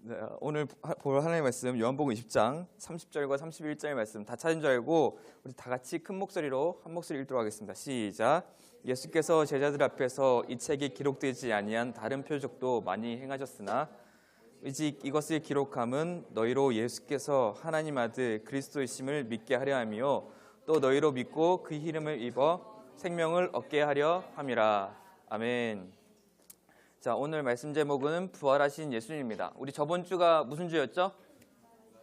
네, 오늘 볼 하나님의 말씀 요한복음 20장 30절과 31절 말씀 다 찾은 줄 알고 우리 다 같이 큰 목소리로 한 목소리 읽도록 하겠습니다. 시작. 예수께서 제자들 앞에서 이 책에 기록되지 아니한 다른 표적도 많이 행하셨으나 오직 이것을 기록함은 너희로 예수께서 하나님 아들 그리스도이심을 믿게 하려 하며 또 너희로 믿고 그 이름을 입어 생명을 얻게 하려 함이라. 아멘. 자, 오늘 말씀 제목은 부활하신 예수님입니다. 우리 저번 주가 무슨 주였죠?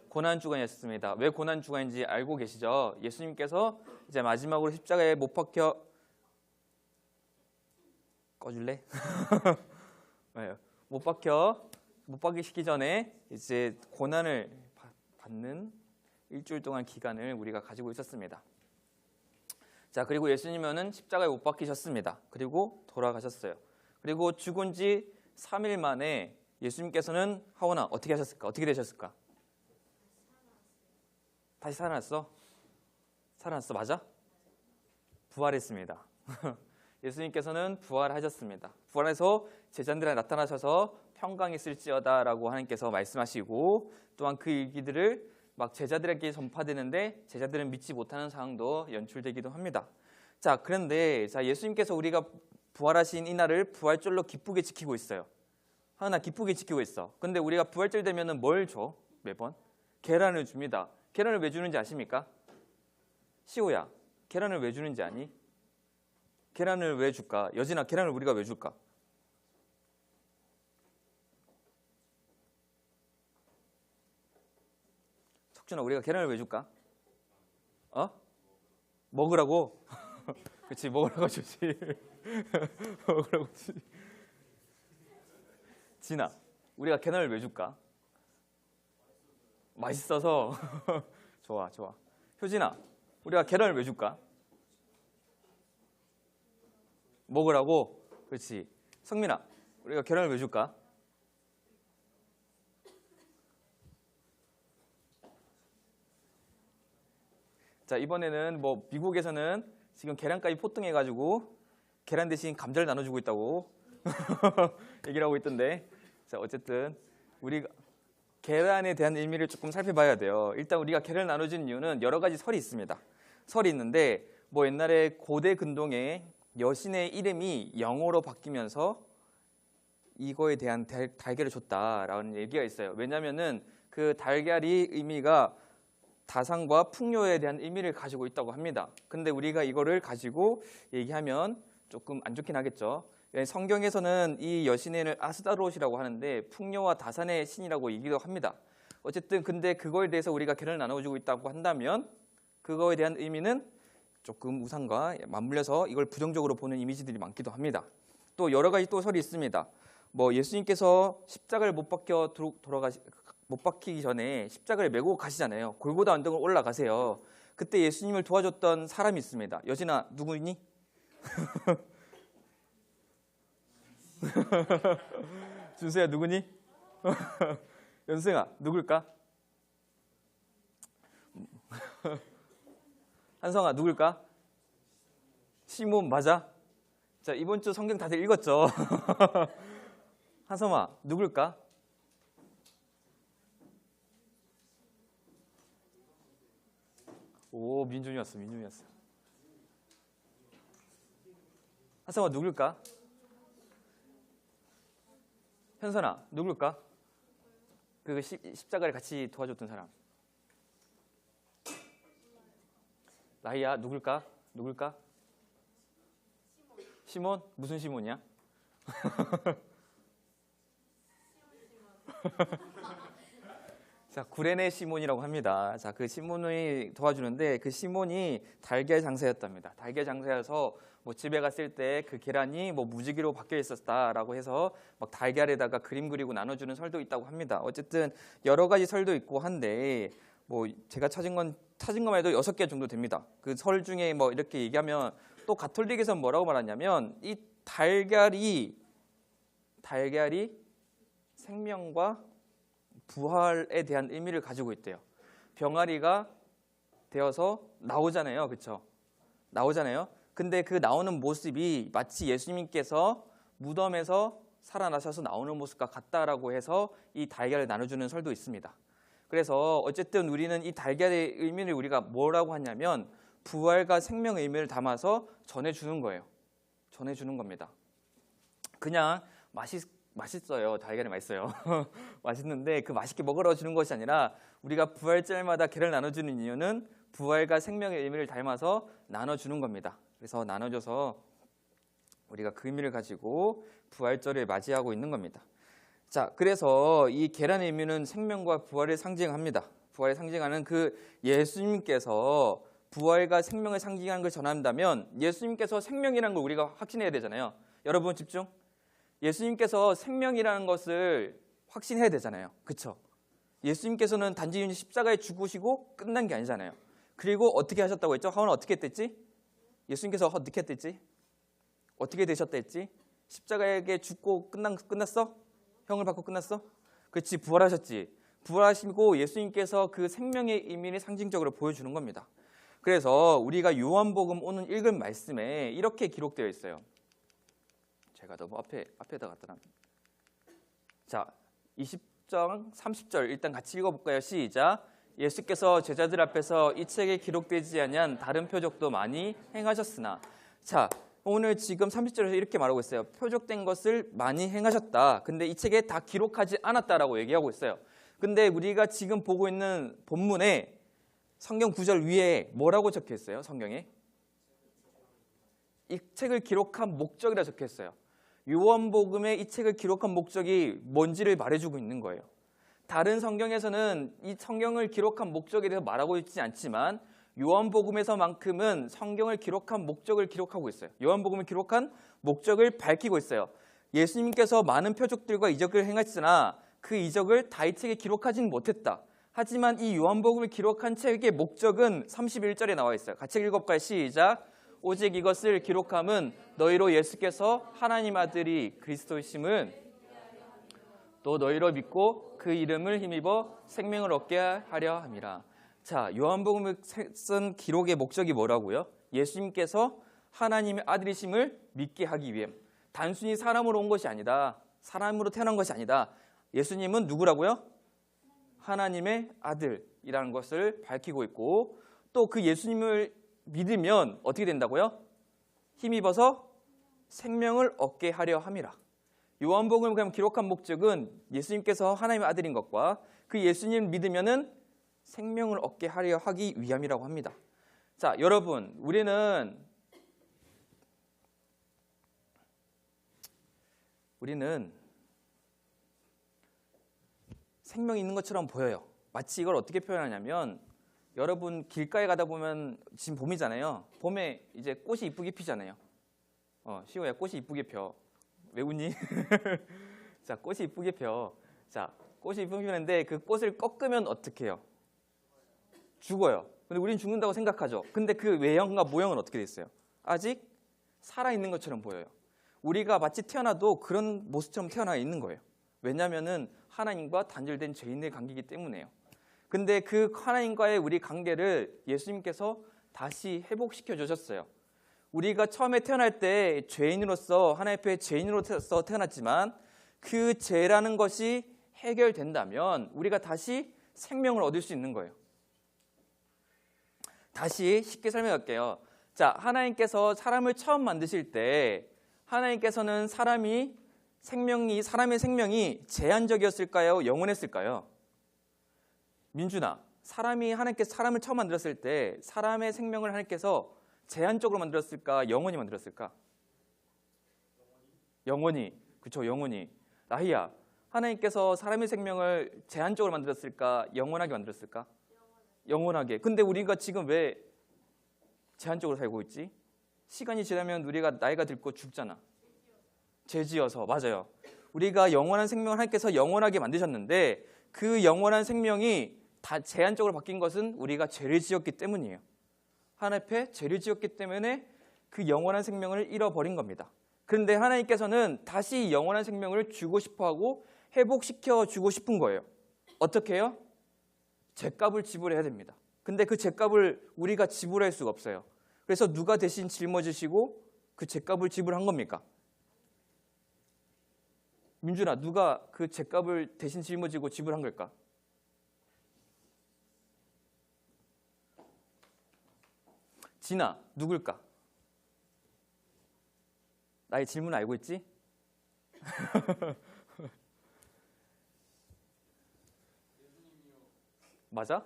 고난주간이었습니다. 왜 고난주간인지 알고 계시죠? 예수님께서 이제 마지막으로 십자가에 못 박혀 꺼줄래? 못 박히시기 전에 이제 고난을 받는 일주일 동안 기간을 우리가 가지고 있었습니다. 자, 그리고 예수님은 십자가에 못 박히셨습니다. 그리고 돌아가셨어요. 그리고 죽은 지 3일 만에 예수님께서는 하원아 어떻게 하셨을까? 어떻게 되셨을까? 다시 살아났어? 살아났어? 맞아? 부활했습니다. 예수님께서는 부활하셨습니다. 부활해서 제자들에 나타나셔서 평강했을지어다 라고 하나님께서 말씀하시고 또한 그 일기들을 막 제자들에게 전파되는데 제자들은 믿지 못하는 상황도 연출되기도 합니다. 자, 그런데 예수님께서 우리가 부활하신 이날을 부활절로 기쁘게 지키고 있어요. 하나 기쁘게 지키고 있어. 근데 우리가 부활절 되면은 뭘 줘? 매번? 계란을 줍니다. 계란을 왜 주는지 아십니까? 시호야, 계란을 왜 주는지 아니? 계란을 왜 줄까? 여진아, 계란을 우리가 왜 줄까? 석준아, 우리가 계란을 왜 줄까? 먹으라고? 그치, 먹으라고 주지. 먹으라고 주지. 진아, 우리가 계란을 왜 줄까? 맛있어서. 좋아. 효진아, 우리가 계란을 왜 줄까? 먹으라고? 그렇지. 성민아, 우리가 계란을 왜 줄까? 자, 이번에는 미국에서는 지금 계란까지 포통해가지고 계란 대신 감자를 나눠주고 있다고 얘기를 하고 있던데, 자, 어쨌든 우리가 계란에 대한 의미를 조금 살펴봐야 돼요. 일단 우리가 계란을 나눠주는 이유는 여러 가지 설이 있습니다. 설이 있는데 옛날에 고대 근동에 여신의 이름이 영어로 바뀌면서 이거에 대한 달걀을 줬다라는 얘기가 있어요. 왜냐하면은 그 달걀이 의미가 다산과 풍요에 대한 의미를 가지고 있다고 합니다. 근데 우리가 이거를 가지고 얘기하면 조금 안 좋긴 하겠죠. 성경에서는 이 여신을 아스다롯이라고 하는데 풍요와 다산의 신이라고 얘기도 합니다. 어쨌든 근데 그거에 대해서 우리가 계란을 나눠주고 있다고 한다면 그거에 대한 의미는 조금 우상과 맞물려서 이걸 부정적으로 보는 이미지들이 많기도 합니다. 또 여러 가지 또 설이 있습니다. 예수님께서 십자가를 못 박히기 전에 십자가를 메고 가시잖아요. 골고다 언덕을 올라가세요. 그때 예수님을 도와줬던 사람이 있습니다. 여진아, 누구니? 준수야, 누구니? 연승아, 누굴까? 한성아, 누굴까? 시몬 맞아? 자, 이번 주 성경 다들 읽었죠? 한성아, 누굴까? 오, 민준이었어. 한성아, 누굴까? 현선아, 누굴까? 그 십자가를 같이 도와줬던 사람. 라이야, 누굴까? 시몬? 무슨 시몬이야? 자, 구레네 시몬이라고 합니다. 자, 그 시몬이 도와주는데 그 시몬이 달걀 장사였답니다. 달걀 장사여서 집에 갔을 때 그 계란이 무지개로 바뀌어 있었다라고 해서 막 달걀에다가 그림 그리고 나눠주는 설도 있다고 합니다. 어쨌든 여러 가지 설도 있고 한데 제가 찾은 것만 해도 6개 정도 됩니다. 그 설 중에 이렇게 얘기하면 또 가톨릭에서는 뭐라고 말하냐면 이 달걀이 생명과 부활에 대한 의미를 가지고 있대요. 병아리가 되어서 나오잖아요. 그렇죠? 나오잖아요. 근데 그 나오는 모습이 마치 예수님께서 무덤에서 살아나셔서 나오는 모습과 같다라고 해서 이 달걀을 나눠주는 설도 있습니다. 그래서 어쨌든 우리는 이 달걀의 의미를 우리가 뭐라고 하냐면 부활과 생명의 의미를 담아서 전해주는 거예요. 전해주는 겁니다. 그냥 맛있어요. 달걀이 맛있어요. 맛있는데 그 맛있게 먹으러 주는 것이 아니라 우리가 부활절마다 계란을 나눠주는 이유는 부활과 생명의 의미를 닮아서 나눠주는 겁니다. 그래서 나눠줘서 우리가 그 의미를 가지고 부활절을 맞이하고 있는 겁니다. 자, 그래서 이 계란의 의미는 생명과 부활을 상징합니다. 부활을 상징하는 그 예수님께서 부활과 생명을 상징하는 걸 전한다면 예수님께서 생명이라는 걸 우리가 확신해야 되잖아요. 여러분 집중. 예수님께서 생명이라는 것을 확신해야 되잖아요. 그렇죠? 예수님께서는 단지 십자가에 죽으시고 끝난 게 아니잖아요. 그리고 어떻게 하셨다고 했죠? 하원은 어떻게 됐지? 예수님께서 어떻게 됐지? 어떻게 되셨다 했지? 십자가에게 죽고 끝났어? 형을 받고 끝났어? 그렇지, 부활하셨지. 부활하시고 예수님께서 그 생명의 의미를 상징적으로 보여주는 겁니다. 그래서 우리가 요한복음 오늘 읽은 말씀에 이렇게 기록되어 있어요. 제가 너무 앞에다 갖다 놨. 자, 20장 30절 일단 같이 읽어볼까요? 시작. 예수께서 제자들 앞에서 이 책에 기록되지 아니한 다른 표적도 많이 행하셨으나. 자, 오늘 지금 30절에서 이렇게 말하고 있어요. 표적된 것을 많이 행하셨다. 근데 이 책에 다 기록하지 않았다라고 얘기하고 있어요. 근데 우리가 지금 보고 있는 본문에 성경 구절 위에 뭐라고 적혀 있어요? 성경에 이 책을 기록한 목적이라 적혀 있어요. 요한복음에 이 책을 기록한 목적이 뭔지를 말해주고 있는 거예요. 다른 성경에서는 이 성경을 기록한 목적에 대해서 말하고 있지 않지만 요한복음에서만큼은 성경을 기록한 목적을 기록하고 있어요. 요한복음을 기록한 목적을 밝히고 있어요. 예수님께서 많은 표적들과 이적을 행하시나 그 이적을 다 이 책에 기록하지는 못했다. 하지만 이 요한복음을 기록한 책의 목적은 31절에 나와 있어요. 같이 읽어볼까요? 시작. 오직 이것을 기록함은 너희로 예수께서 하나님 아들이 그리스도이심을 또 너희로 믿고 그 이름을 힘입어 생명을 얻게 하려 함이라. 자, 요한복음을 쓴 기록의 목적이 뭐라고요? 예수님께서 하나님의 아들이심을 믿게 하기 위해. 단순히 사람으로 온 것이 아니다. 사람으로 태어난 것이 아니다. 예수님은 누구라고요? 하나님의 아들이라는 것을 밝히고 있고 또 그 예수님을 믿으면 어떻게 된다고요? 힘입어서 생명을 얻게 하려 함이라. 요한복음을 그냥 기록한 목적은 예수님께서 하나님의 아들인 것과 그 예수님을 믿으면은 생명을 얻게 하려 하기 위함이라고 합니다. 자, 여러분, 우리는 생명이 있는 것처럼 보여요. 마치 이걸 어떻게 표현하냐면 여러분 길가에 가다 보면 지금 봄이잖아요. 봄에 이제 꽃이 이쁘게 피잖아요. 시호야, 꽃이 이쁘게 펴. 왜 웃니? 자, 꽃이 이쁘게 펴. 자, 꽃이 이쁘게 피는데 그 꽃을 꺾으면 어떻게 해요? 죽어요. 근데 우리는 죽는다고 생각하죠. 근데 그 외형과 모형은 어떻게 됐어요? 아직 살아있는 것처럼 보여요. 우리가 마치 태어나도 그런 모습처럼 태어나 있는 거예요. 왜냐하면 하나님과 단절된 죄인의 관계이기 때문에요. 근데 그 하나님과의 우리 관계를 예수님께서 다시 회복시켜 주셨어요. 우리가 처음에 태어날 때 죄인으로서 하나님 앞에 죄인으로서 태어났지만 그 죄라는 것이 해결된다면 우리가 다시 생명을 얻을 수 있는 거예요. 다시 쉽게 설명할게요. 자, 하나님께서 사람을 처음 만드실 때 하나님께서는 사람의 생명이 제한적이었을까요? 영원했을까요? 민준아, 하나님께서 사람을 처음 만들었을 때 사람의 생명을 하나님께서 제한적으로 만들었을까? 영원히 만들었을까? 영원히. 그렇죠, 영원히. 나희야, 하나님께서 사람의 생명을 제한적으로 만들었을까? 영원하게 만들었을까? 영원하게. 근데 우리가 지금 왜 제한적으로 살고 있지? 시간이 지나면 우리가 나이가 들고 죽잖아. 죄지어서. 맞아요. 우리가 영원한 생명을 하나님께서 영원하게 만드셨는데 그 영원한 생명이 다 제한적으로 바뀐 것은 우리가 죄를 지었기 때문이에요. 하나님 앞에 죄를 지었기 때문에 그 영원한 생명을 잃어버린 겁니다. 그런데 하나님께서는 다시 영원한 생명을 주고 싶어하고 회복시켜 주고 싶은 거예요. 어떻게 해요? 죗값을 지불해야 됩니다. 근데 그 죗값을 우리가 지불할 수가 없어요. 그래서 누가 대신 짊어지시고 그 죗값을 지불한 겁니까? 민준아, 누가 그 죗값을 대신 짊어지고 지불한 걸까? 진아, 누굴까? 나의 질문 알고 있지? 맞아?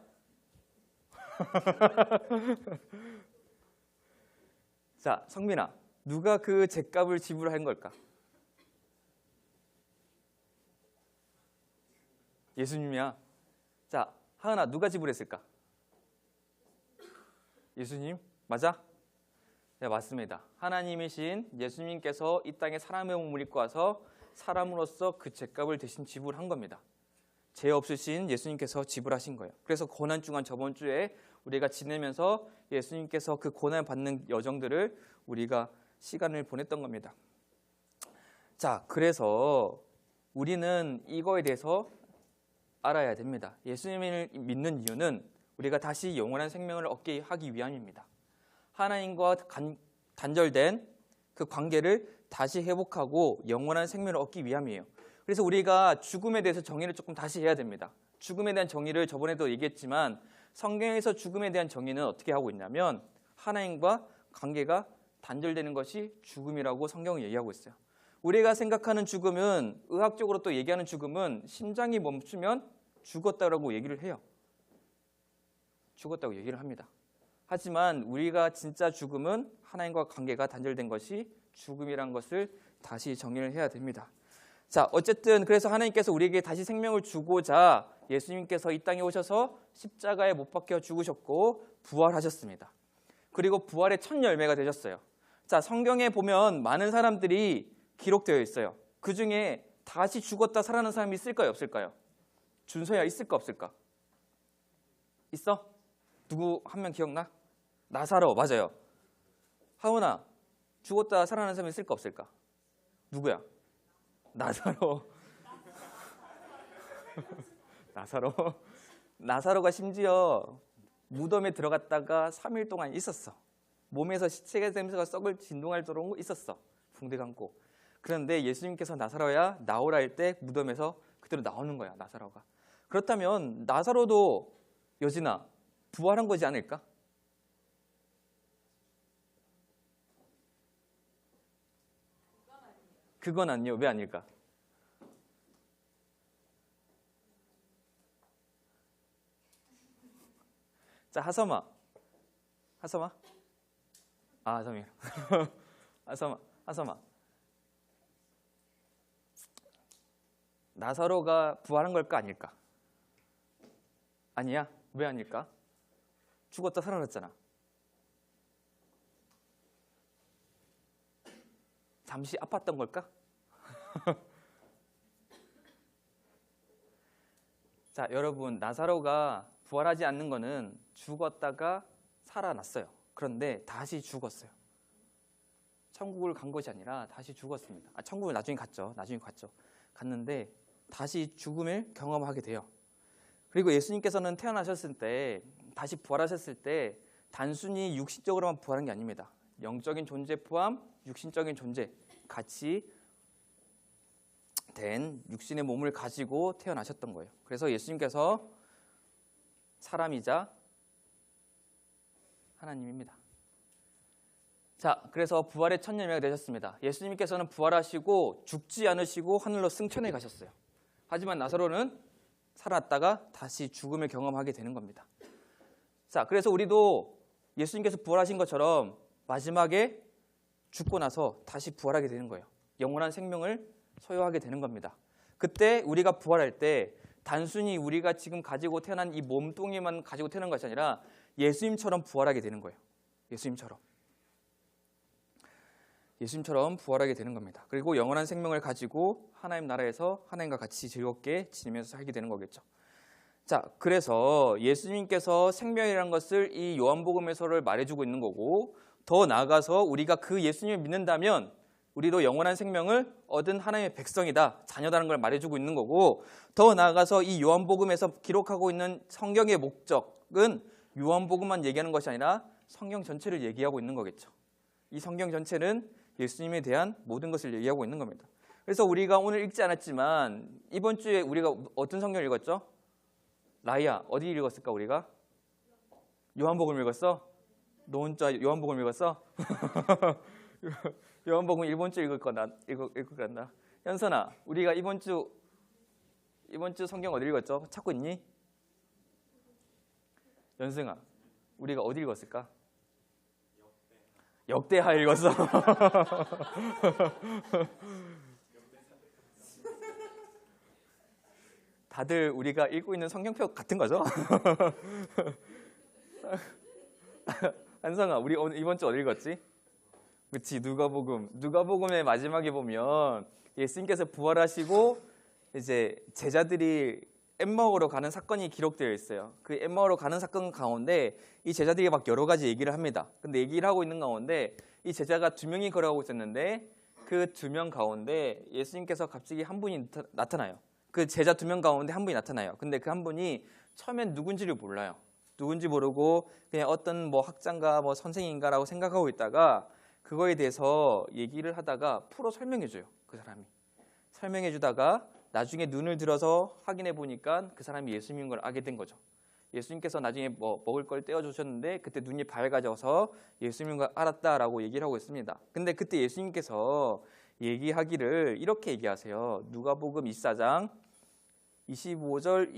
자, 성민아, 누가 그 죗값을 지불한 걸까? 예수님이야. 자, 하은아, 누가 지불했을까? 예수님? 맞아? 네, 맞습니다. 하나님이신 예수님께서 이 땅에 사람의 몸을 입고 와서 사람으로서 그 죗값을 대신 지불한 겁니다. 죄 없으신 예수님께서 지불하신 거예요. 그래서 고난주간 저번 주에 우리가 지내면서 예수님께서 그 고난을 받는 여정들을 우리가 시간을 보냈던 겁니다. 자, 그래서 우리는 이거에 대해서 알아야 됩니다. 예수님을 믿는 이유는 우리가 다시 영원한 생명을 얻게 하기 위함입니다. 하나님과 단절된 그 관계를 다시 회복하고 영원한 생명을 얻기 위함이에요. 그래서 우리가 죽음에 대해서 정의를 조금 다시 해야 됩니다. 죽음에 대한 정의를 저번에도 얘기했지만 성경에서 죽음에 대한 정의는 어떻게 하고 있냐면 하나님과 관계가 단절되는 것이 죽음이라고 성경은 얘기하고 있어요. 우리가 생각하는 죽음은, 의학적으로 또 얘기하는 죽음은 심장이 멈추면 죽었다라고 얘기를 해요. 죽었다고 얘기를 합니다. 하지만 우리가 진짜 죽음은 하나님과 관계가 단절된 것이 죽음이란 것을 다시 정의를 해야 됩니다. 자, 어쨌든 그래서 하나님께서 우리에게 다시 생명을 주고자 예수님께서 이 땅에 오셔서 십자가에 못 박혀 죽으셨고 부활하셨습니다. 그리고 부활의 첫 열매가 되셨어요. 자, 성경에 보면 많은 사람들이 기록되어 있어요. 그 중에 다시 죽었다 살아난 사람이 있을까요, 없을까요? 준서야, 있을까 없을까? 있어? 누구 한 명 기억나? 나사로, 맞아요. 하은아, 죽었다 살아난 사람이 있을까 없을까? 누구야? 나사로. 나사로가 심지어 무덤에 들어갔다가 3일 동안 있었어. 몸에서 시체 냄새가 썩을 진동할 정도로 있었어. 붕대 감고. 그런데 예수님께서 나사로야 나오라 할 때 무덤에서 그대로 나오는 거야, 나사로가. 그렇다면 나사로도 여진아 부활한 거지 않을까? 그건 아니요. 왜 아닐까? 자, 하섬아. 아, 하섬이. 하섬아. 나사로가 부활한 걸까 아닐까? 아니야. 왜 아닐까? 죽었다 살아났잖아. 잠시 아팠던 걸까? 자, 여러분, 나사로가 부활하지 않는 거는 죽었다가 살아났어요. 그런데 다시 죽었어요. 천국을 간 것이 아니라 다시 죽었습니다. 천국을 나중에 갔죠. 갔는데 다시 죽음을 경험하게 돼요. 그리고 예수님께서는 태어나셨을 때, 다시 부활하셨을 때 단순히 육신적으로만 부활한 게 아닙니다. 영적인 존재 포함 육신적인 존재 같이 된 육신의 몸을 가지고 태어나셨던 거예요. 그래서 예수님께서 사람이자 하나님입니다. 자, 그래서 부활의 첫 열매가 되셨습니다. 예수님께서는 부활하시고 죽지 않으시고 하늘로 승천해 가셨어요. 하지만 나사로는 살아났다가 다시 죽음을 경험하게 되는 겁니다. 자, 그래서 우리도 예수님께서 부활하신 것처럼 마지막에 죽고 나서 다시 부활하게 되는 거예요. 영원한 생명을 소유하게 되는 겁니다. 그때 우리가 부활할 때 단순히 우리가 지금 가지고 태어난 이 몸뚱이만 가지고 태어난 것이 아니라 예수님처럼 부활하게 되는 거예요. 예수님처럼 부활하게 되는 겁니다. 그리고 영원한 생명을 가지고 하나님 나라에서 하나님과 같이 즐겁게 지내면서 살게 되는 거겠죠. 자, 그래서 예수님께서 생명이라는 것을 이 요한복음에서를 말해주고 있는 거고, 더 나아가서 우리가 그 예수님을 믿는다면 우리도 영원한 생명을 얻은 하나님의 백성이다, 자녀다라는 걸 말해주고 있는 거고, 더 나아가서 이 요한복음에서 기록하고 있는 성경의 목적은 요한복음만 얘기하는 것이 아니라 성경 전체를 얘기하고 있는 거겠죠. 이 성경 전체는 예수님에 대한 모든 것을 얘기하고 있는 겁니다. 그래서 우리가 오늘 읽지 않았지만 이번 주에 우리가 어떤 성경을 읽었죠? 라이야, 어디 읽었을까 우리가? 요한복음 읽었어? 너 혼자 요한복음 읽었어? 요한복음 이번 주 읽을 거란다. 현선아, 우리가 이번 주 성경 어디 읽었죠? 찾고 있니? 연승아, 우리가 어디 읽었을까? 역대하 읽었어. 다들 우리가 읽고 있는 성경표 같은 거죠? 한성아, 우리 이번 주 어디 읽었지? 그렇지, 누가복음의 마지막에 보면 예수님께서 부활하시고 이제 제자들이 엠마오로 가는 사건이 기록되어 있어요. 그 엠마오로 가는 사건 가운데 이 제자들이 막 여러 가지 얘기를 합니다. 근데 얘기를 하고 있는 가운데 이 제자가 2명이 걸어가고 있었는데 그 2명 가운데 예수님께서 갑자기 한 분이 나타나요. 그 제자 2명 가운데 한 분이 나타나요. 근데 그 한 분이 처음엔 누군지를 몰라요. 누군지 모르고 그냥 어떤 뭐 학자인가 뭐 선생인가라고 생각하고 있다가 그거에 대해서 얘기를 하다가 풀어 설명해줘요. 그 사람이 설명해주다가 나중에 눈을 들어서 확인해 보니까 그 사람이 예수님인 걸 알게 된 거죠. 예수님께서 나중에 뭐 먹을 걸 떼어주셨는데 그때 눈이 밝아져서 예수님인 걸 알았다라고 얘기를 하고 있습니다. 근데 그때 예수님께서 얘기하기를 이렇게 얘기하세요. 누가복음 24장 25절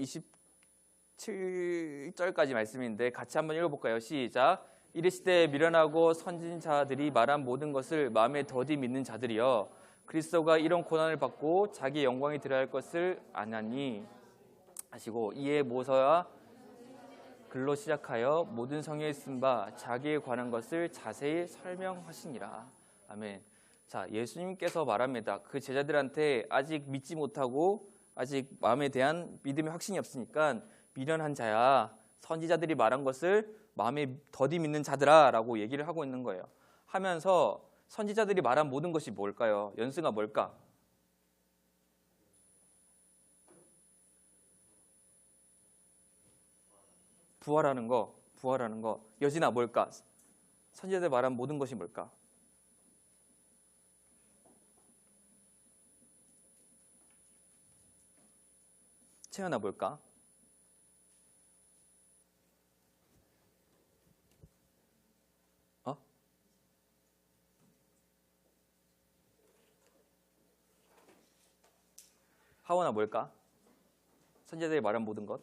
27절까지 말씀인데 같이 한번 읽어볼까요? 시작. 이르시되 미련하고 선진자들이 말한 모든 것을 마음에 더디 믿는 자들이여 그리스도가 이런 고난을 받고 자기의 영광에 들어갈 것을 아나니 하시고 이에 모서와 글로 시작하여 모든 성경에 쓴 바 자기에 관한 것을 자세히 설명하시니라. 아멘. 자, 예수님께서 말합니다. 그 제자들한테 아직 믿지 못하고 아직 마음에 대한 믿음의 확신이 없으니까 미련한 자야, 선지자들이 말한 것을 마음에 더디 믿는 자들아 라고 얘기를 하고 있는 거예요. 하면서 선지자들이 말한 모든 것이 뭘까요? 연승아, 뭘까? 부활하는 거. 여진아, 뭘까? 선지자들이 말한 모든 것이 뭘까? 채연아, 뭘까? 하원아, 뭘까? 선지자들이 말한 모든 것.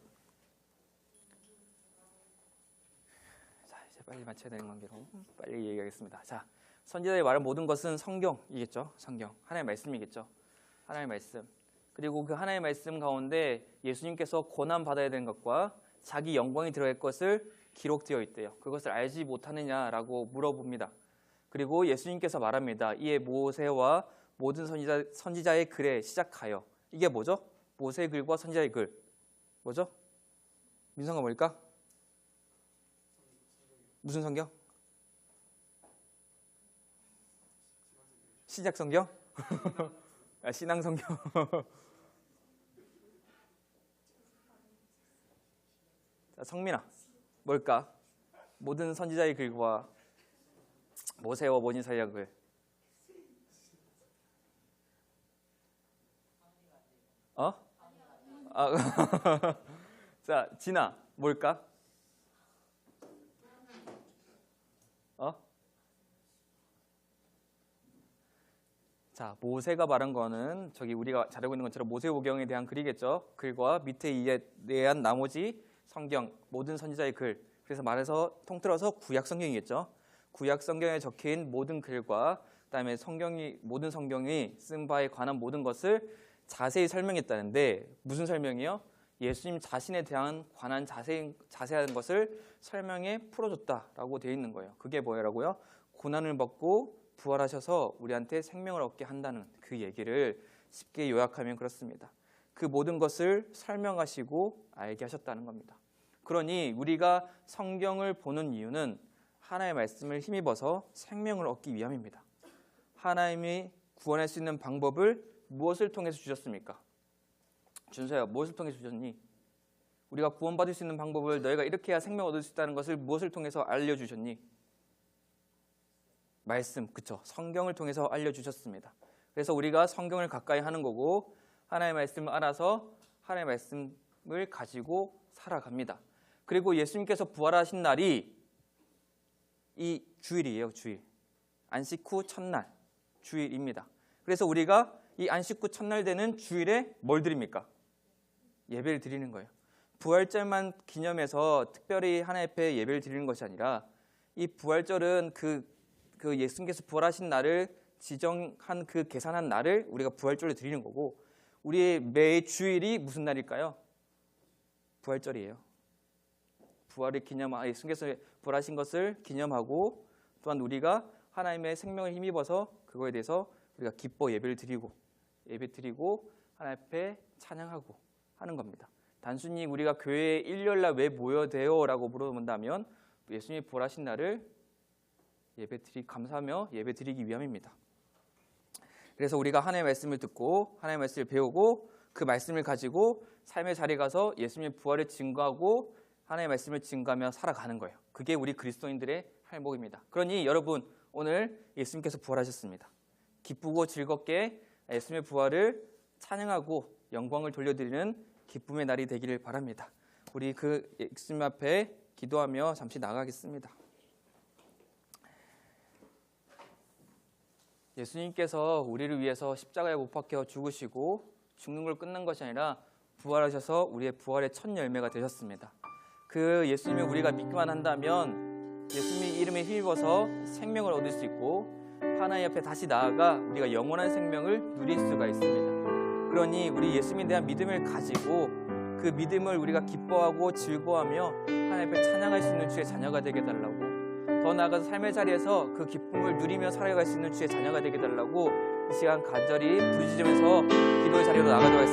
자, 이제 빨리 맞춰야 되는 관계로 빨리 얘기하겠습니다. 자, 선지자들이 말한 모든 것은 성경이겠죠. 성경, 하나님의 말씀이겠죠. 하나님의 말씀. 그리고 그 하나님의 말씀 가운데 예수님께서 고난 받아야 되는 것과 자기 영광이 들어갈 것을 기록되어 있대요. 그것을 알지 못하느냐라고 물어봅니다. 그리고 예수님께서 말합니다. 이에 모세와 모든 선지자의 글에 시작하여. 이게 뭐죠? 모세의 글과 선지자의 글. 뭐죠? 민성아, 뭘까? 무슨 성경? 신약 성경? 아, 신앙 성경. 자, 성민아, 뭘까? 모든 선지자의 글과 모세와 모든 선지자의 글. 자, 진아, 뭘까? 자, 모세가 말한 거는 저기 우리가 잘 알고 있는 것처럼 모세오경에 대한 글이겠죠. 글과 밑에 이에 대한 나머지 성경, 모든 선지자의 글. 그래서 말해서 통틀어서 구약 성경이겠죠. 구약 성경에 적힌 모든 글과 그다음에 모든 성경이 쓴 바에 관한 모든 것을 자세히 설명했다는데 무슨 설명이요? 예수님 자신에 대한 관한 자세한 것을 설명해 풀어줬다라고 되어 있는 거예요. 그게 뭐라고요? 고난을 받고 부활하셔서 우리한테 생명을 얻게 한다는 그 얘기를 쉽게 요약하면 그렇습니다. 그 모든 것을 설명하시고 알게 하셨다는 겁니다. 그러니 우리가 성경을 보는 이유는 하나님의 말씀을 힘입어서 생명을 얻기 위함입니다. 하나님이 구원할 수 있는 방법을 무엇을 통해서 주셨습니까? 준서야, 무엇을 통해서 주셨니? 우리가 구원받을 수 있는 방법을 너희가 이렇게 해야 생명 얻을 수 있다는 것을 무엇을 통해서 알려주셨니? 말씀, 그쵸? 성경을 통해서 알려주셨습니다. 그래서 우리가 성경을 가까이 하는 거고 하나님의 말씀을 알아서 하나님의 말씀을 가지고 살아갑니다. 그리고 예수님께서 부활하신 날이 이 주일이에요. 주일. 안식 후 첫날 주일입니다. 그래서 우리가 이 안식 후 첫날 되는 주일에 뭘 드립니까? 예배를 드리는 거예요. 부활절만 기념해서 특별히 하나님 앞에 예배를 드리는 것이 아니라 이 부활절은 그 예수님께서 부활하신 날을 지정한 그 계산한 날을 우리가 부활절로 드리는 거고 우리의 매 주일이 무슨 날일까요? 부활절이에요. 부활을 기념하 예수님께서 부활하신 것을 기념하고 또한 우리가 하나님의 생명을 힘입어서 그거에 대해서 우리가 기뻐 예배를 드리고 예배 드리고 하나님 앞에 찬양하고 하는 겁니다. 단순히 우리가 교회에 일요일날 왜 모여대요? 라고 물어본다면 예수님이 부활하신 날을 감사하며 예배 드리기 위함입니다. 그래서 우리가 하나님의 말씀을 듣고 하나님의 말씀을 배우고 그 말씀을 가지고 삶의 자리에 가서 예수님의 부활을 증거하고 하나님의 말씀을 증거하며 살아가는 거예요. 그게 우리 그리스도인들의 할목입니다. 그러니 여러분 오늘 예수님께서 부활하셨습니다. 기쁘고 즐겁게 예수님의 부활을 찬양하고 영광을 돌려드리는 기쁨의 날이 되기를 바랍니다. 우리 그 예수님 앞에 기도하며 잠시 나가겠습니다. 예수님께서 우리를 위해서 십자가에 못 박혀 죽으시고 죽는 걸 끝난 것이 아니라 부활하셔서 우리의 부활의 첫 열매가 되셨습니다. 그 예수님을 우리가 믿기만 한다면 예수님의 이름에 힘입어서 생명을 얻을 수 있고 하나님 앞에 다시 나아가 우리가 영원한 생명을 누릴 수가 있습니다. 그러니 우리 예수님에 대한 믿음을 가지고 그 믿음을 우리가 기뻐하고 즐거워하며 하나님 앞에 찬양할 수 있는 주의 자녀가 되게 해달라고 더 나아가서 삶의 자리에서 그 기쁨을 누리며 살아갈 수 있는 주의 자녀가 되게 해달라고 이 시간 간절히 부르짖으면서 기도의 자리로 나가도록 하겠습니다.